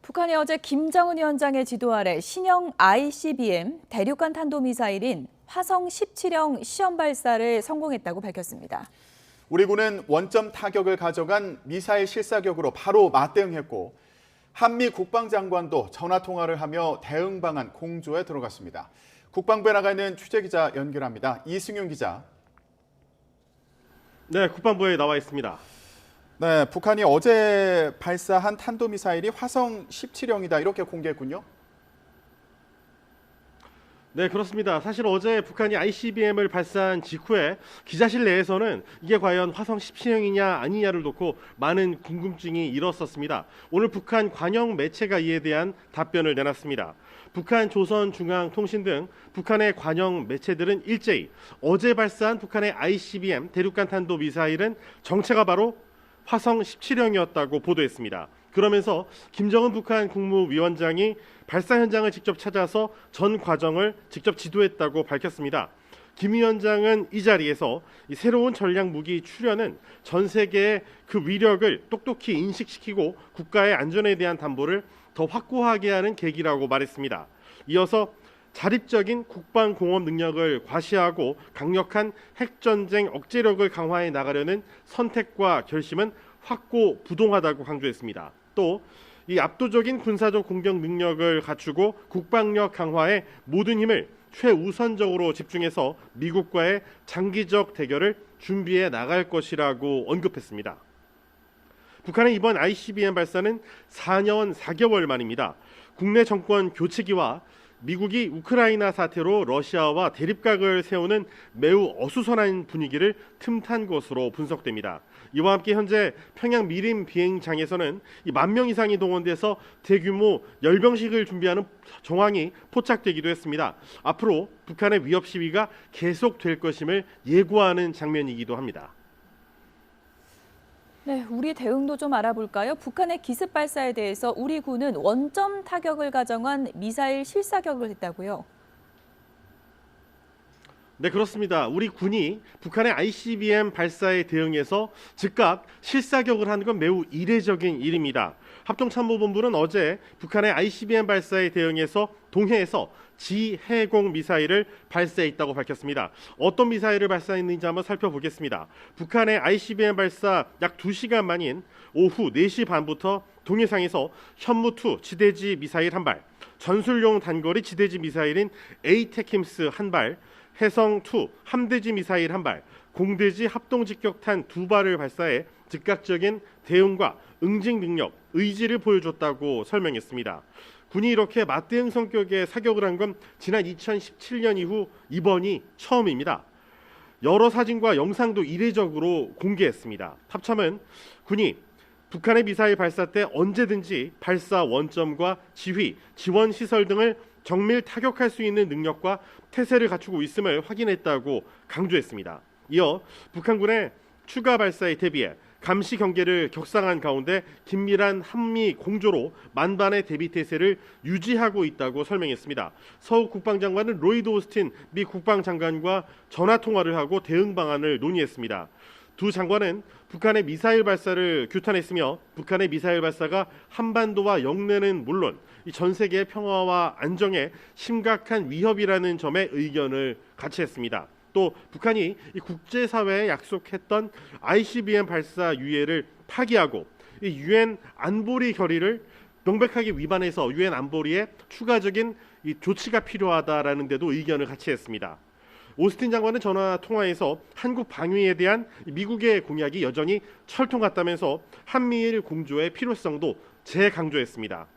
북한이 어제 김정은 위원장의 지도 아래 신형 ICBM 대륙간 탄도미사일인 화성 17형 시험 발사를 성공했다고 밝혔습니다. 우리 군은 원점 타격을 가져간 미사일 실사격으로 바로 맞대응했고 한미 국방장관도 전화통화를 하며 대응 방안 공조에 들어갔습니다. 국방부에 나가 있는 취재기자 연결합니다. 이승윤 기자. 네, 국방부에 나와 있습니다. 네, 북한이 어제 발사한 탄도미사일이 화성 17형이다 이렇게 공개했군요. 네, 그렇습니다. 사실 어제 북한이 ICBM을 발사한 직후에 기자실 내에서는 이게 과연 화성 17형이냐 아니냐를 놓고 많은 궁금증이 일었었습니다. 오늘 북한 관영 매체가 이에 대한 답변을 내놨습니다. 북한 조선중앙통신 등 북한의 관영 매체들은 일제히 어제 발사한 북한의 ICBM 대륙간 탄도 미사일은 정체가 바로 화성 17형이었다고 보도했습니다. 그러면서 김정은 북한 국무위원장이 발사 현장을 직접 찾아서 전 과정을 직접 지도했다고 밝혔습니다. 김 위원장은 이 자리에서 이 새로운 전략 무기 출현은 전 세계의 그 위력을 똑똑히 인식시키고 국가의 안전에 대한 담보를 더 확고하게 하는 계기라고 말했습니다. 이어서 자립적인 국방공업 능력을 과시하고 강력한 핵전쟁 억제력을 강화해 나가려는 선택과 결심은 확고부동하다고 강조했습니다. 또 이 압도적인 군사적 공격 능력을 갖추고 국방력 강화에 모든 힘을 최우선적으로 집중해서 미국과의 장기적 대결을 준비해 나갈 것이라고 언급했습니다. 북한의 이번 ICBM 발사는 4년 4개월 만입니다. 국내 정권 교체기와 미국이 우크라이나 사태로 러시아와 대립각을 세우는 매우 어수선한 분위기를 틈탄 것으로 분석됩니다. 이와 함께 현재 평양 미림 비행장에서는 10,000명 이상이 동원돼서 대규모 열병식을 준비하는 정황이 포착되기도 했습니다. 앞으로 북한의 위협 시위가 계속될 것임을 예고하는 장면이기도 합니다. 네, 우리 대응도 좀 알아볼까요? 북한의 기습 발사에 대해서 우리 군은 원점 타격을 가정한 미사일 실사격을 했다고요? 네, 그렇습니다. 우리 군이 북한의 ICBM 발사에 대응해서 즉각 실사격을 하는 건 매우 이례적인 일입니다. 합동참모본부는 어제 북한의 ICBM 발사에 대응해서 동해에서 지해공 미사일을 발사했다고 밝혔습니다. 어떤 미사일을 발사했는지 한번 살펴보겠습니다. 북한의 ICBM 발사 약 2시간 만인 오후 4시 반부터 동해상에서 현무2 지대지 미사일 1발, 전술용 단거리 지대지 미사일인 에이테킴스 1발, 해성2 함대지 미사일 1발, 공대지 합동직격탄 2발을 발사해 즉각적인 대응과 응징 능력, 의지를 보여줬다고 설명했습니다. 군이 이렇게 맞대응 성격의 사격을 한 건 지난 2017년 이후 이번이 처음입니다. 여러 사진과 영상도 이례적으로 공개했습니다. 합참은 군이 북한의 미사일 발사 때 언제든지 발사 원점과 지휘, 지원 시설 등을 정밀 타격할 수 있는 능력과 태세를 갖추고 있음을 확인했다고 강조했습니다. 이어 북한군의 추가 발사에 대비해 감시 경계를 격상한 가운데 긴밀한 한미 공조로 만반의 대비 태세를 유지하고 있다고 설명했습니다. 서욱 국방장관은 로이드 오스틴 미 국방장관과 전화 통화를 하고 대응 방안을 논의했습니다. 두 장관은 북한의 미사일 발사를 규탄했으며 북한의 미사일 발사가 한반도와 영내는 물론 전 세계의 평화와 안정에 심각한 위협이라는 점에 의견을 같이 했습니다. 또 북한이 국제사회에 약속했던 ICBM 발사 유예를 파기하고 유엔 안보리 결의를 명백하게 위반해서 유엔 안보리에 추가적인 조치가 필요하다라는 데도 의견을 같이 했습니다. 오스틴 장관은 전화 통화에서 한국 방위에 대한 미국의 공약이 여전히 철통 같다면서 한미일 공조의 필요성도 재강조했습니다.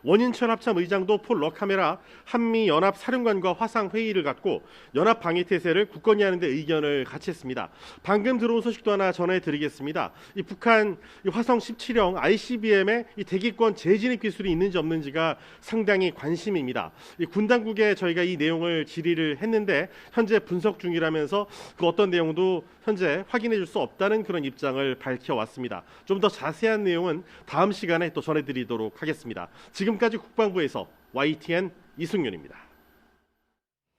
원인철 합참 의장도 폴 러카메라 한미 연합 사령관과 화상 회의를 갖고 연합 방위 태세를 굳건히 하는 데 의견을 같이 했습니다. 방금 들어온 소식도 하나 전해드리겠습니다. 이 북한 화성 17형 ICBM의 이 대기권 재진입 기술이 있는지 없는지가 상당히 관심입니다. 군 당국에 저희가 이 내용을 질의를 했는데 현재 분석 중이라면서 그 어떤 내용도 현재 확인해 줄 수 없다는 그런 입장을 밝혀왔습니다. 좀 더 자세한 내용은 다음 시간에 또 전해드리도록 하겠습니다. 지금까지 국방부에서 YTN 이승윤입니다.